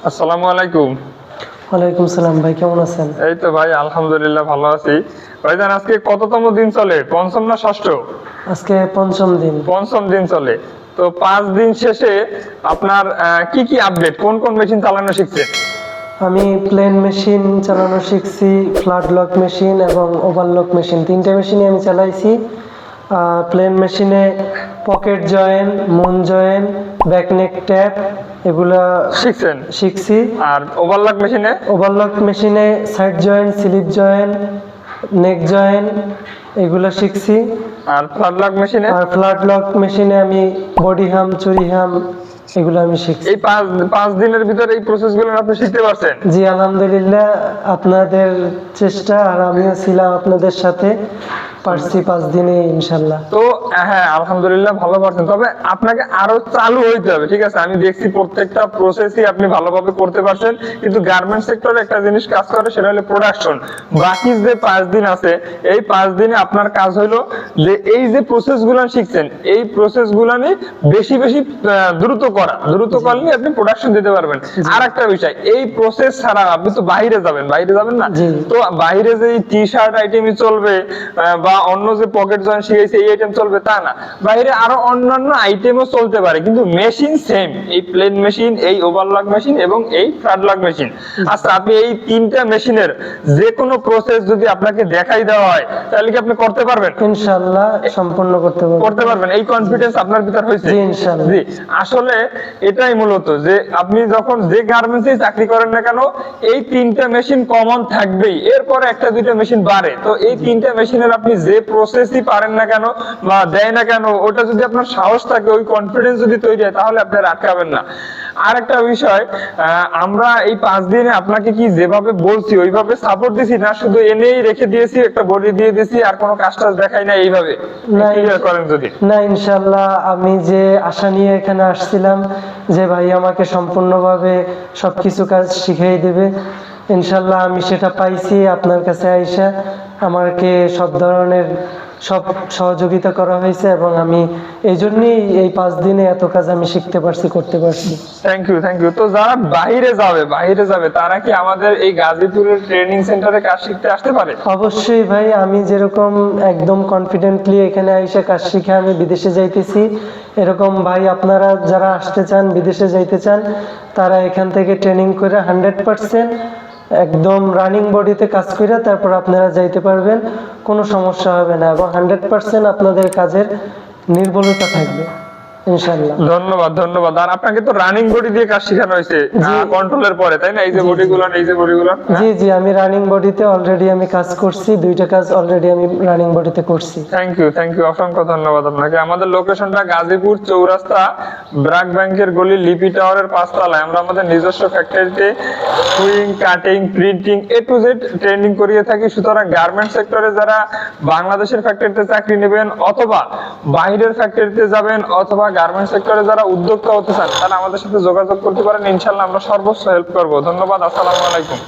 আসসালামু আলাইকুম। ওয়ালাইকুম সালাম ভাই, কেমন আছেন? এই তো ভাই আলহামদুলিল্লাহ ভালো আছি। ভাইজান আজকে কততম দিন চলে, পঞ্চম না ষষ্ঠ? আজকে পঞ্চম দিন। পঞ্চম দিন চলে। তো 5 দিন শেষে আপনার কি কি আপডেট, কোন কোন মেশিন চালানো শিখছেন? আমি প্লেন মেশিন চালানো শিখছি, ফ্ল্যাট লক মেশিন এবং ওভারলক মেশিন, তিনটে মেশিনই আমি চালাইছি। প্লেন মেশিনে pocket joint, moon joint, back neck tape এগুলা শিখছি। আর ওভারলক মেশিনে? ওভারলক মেশিনে side joint, slip joint, neck joint এগুলা শিখছি। আর ফ্ল্যাট লক মেশিনে? আর ফ্ল্যাট লক মেশিনে আমি বডি হাম, চুরি হাম এগুলো আমি শিখছি। এই পাঁচ দিনের ভিতরে এই প্রসেসগুলো আপনি শিখতে পারছেন? জি আলহামদুলিল্লাহ, আপনাদের চেষ্টা আর আমিও ছিলাম আপনাদের সাথে, পারছি 5 দিনে ইনশাল্লাহ। তো হ্যাঁ আলহামদুলিল্লাহ ভালো পারছেন, তবে আপনাকে আরো চালু হইতে হবে। ঠিক আছে, আমি দেখছি প্রত্যেকটা প্রসেসই আপনি ভালোভাবে করতে পারছেন, কিন্তু গার্মেন্টস সেক্টরে একটা জিনিস কাজ করে, সেটা হলো প্রোডাকশন। বাকি যে 5 দিন আছে, এই 5 দিনে আপনার কাজ হলো যে এই যে প্রসেসগুলো শিখছেন, এই প্রসেসগুলো নিয়ে বেশি বেশি দ্রুত করলে আপনি প্রোডাকশন দিতে পারবেন। আর একটা বিষয়, এই প্রসেস ছাড়া আপনি তো বাইরে যাবেন না, তো বাইরে যে টি শার্ট আইটেমই চলবে বা অন্য যে পকেট জয়েন্ট শিখাইছে এই আইটেম চলবে তা না, বাইরে আরো অন্যান্য আইটেমও চলতে পারে, কিন্তু মেশিন সেম। এই প্লেন মেশিন, এই ওভারলক মেশিন এবং এই ফ্ল্যাট লক মেশিন। আচ্ছা, আপনি এই তিনটা মেশিনের যে কোনো প্রসেস যদি আপনাকে দেখাই দেওয়া হয়, তাহলে কি আপনি করতে পারবেন? ইনশাআল্লাহ সম্পূর্ণ করতে পারবেন। এই কনফিডেন্স আপনার ভিতর হয়েছে? জি ইনশাআল্লাহ। জি, আসলে এটাই মূলত, যে আপনি যখন যে গার্মেন্টসে চাকরি করেন না কেন, এই তিনটা মেশিন কমন থাকবেই, এরপরে একটা দুইটা মেশিন বাড়ে। তো এই তিনটা মেশিনের আপনি যে প্রসেসই পারেন না কেন বা দেয় না কেন, ওটা যদি আপনার সাহস থাকে, ওই কনফিডেন্স যদি তৈরি হয়, তাহলে আপনি আটকাবেন না। আর একটা বিষয়, আমরা এই 5 দিনে আপনাকে কি যেভাবে বলছি ওইভাবে সাপোর্ট দিছি না, শুধু এনেই রেখে দিয়েছি, একটা বডি দিয়ে দিয়েছি আর কোনো কাজ টাজ দেখাই না, এইভাবে ক্লিয়ার করেন যদি। না ইনশাআল্লাহ, আমি যে আশা নিয়ে এখানে আসছিলাম যে ভাই আমাকে সম্পূর্ণভাবে সবকিছু কাজ শিখিয়ে দেবে, ইনশাআল্লাহ আমি সেটা পাইছি। আপনার কাছে আইসা আমাকে সব ধরনের সহযোগিতা করা হয়েছে এবং আমি এই জন্যই এই 5 দিনে এত কাজ আমি শিখতে পারছি, করতে পারছি। Thank you. তো যারা বাইরে যাবে তারা কি আমাদের এই গাজীপুরের ট্রেনিং সেন্টারে কাজ শিখতে আসতে পারে? অবশ্যই ভাই, আমি যেরকম একদম কনফিডেন্টলি এখানে আইসা কাজ শিখে আমি বিদেশে যাইতেছি, এরকম ভাই আপনারা যারা আসতে চান, বিদেশে যাইতে চান, তারা এখান থেকে ট্রেনিং করে 100% একদম রানিং বডিতে কাজ করে তারপর আপনারা যাইতে পারবেন, কোনো সমস্যা হবে না এবং 100% আপনাদের কাজের নির্ভুলতা থাকবে ইনশাআল্লাহ। ধন্যবাদ। আর আপনাকে তো রানিং বডি দিয়ে কাজ শেখানো হয়েছে কন্ট্রোলের পরে, তাই না? এই যে বডিগুলো, জি আমি রানিং বডিতে অলরেডি আমি কাজ করছি, 2টা কাজ অলরেডি আমি রানিং বডিতে করছি। থ্যাংক ইউ, অসংখ্য ধন্যবাদ আপনাকে। আমাদের লোকেশনটা গাজীপুর চৌরাস্তা, ব্রাক ব্যাংকের গলি, লিপি টাওয়ারের 5 তলায়। আমরা আমাদের নিজস্ব ফ্যাক্টরিতে swing, cutting, printing A to Z training করিয়ে থাকি। সুতরাং গার্মেন্টস সেক্টরে যারা বাংলাদেশের ফ্যাক্টরিতে চাকরি নেবেন অথবা বাইরের ফ্যাক্টরিতে যাবেন অথবা গার্মেন্টস সেক্টরে যারা উদ্যোক্তা হতে চান, তারা আমাদের সাথে যোগাযোগ করতে পারেন। ইনশাআল্লাহ আমরা সর্বোচ্চ হেল্প করব। ধন্যবাদ। আসসালামু আলাইকুম।